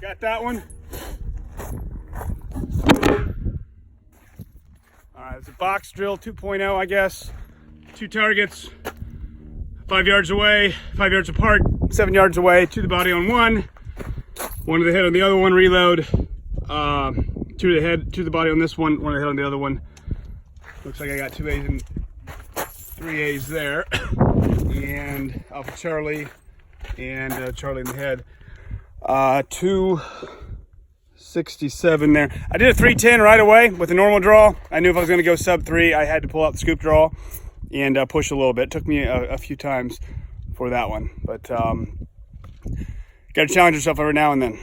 Got that one. All right, it's a box drill 2.0, I guess. 2 targets, 5 yards away, 5 yards apart, 7 yards away, to the body on one to the head on the other one, reload. 2 to the head, 2 to the body on this one to the head on the other one. Looks like I got 2 A's and 3 A's there. And Alpha Charlie and Charlie in the head. 267 there. I did a 310 right away with a normal draw. I knew if I was going to go sub 3, I had to pull out the scoop draw and push a little bit. It took me a few times for that one, but got to challenge yourself every now and then.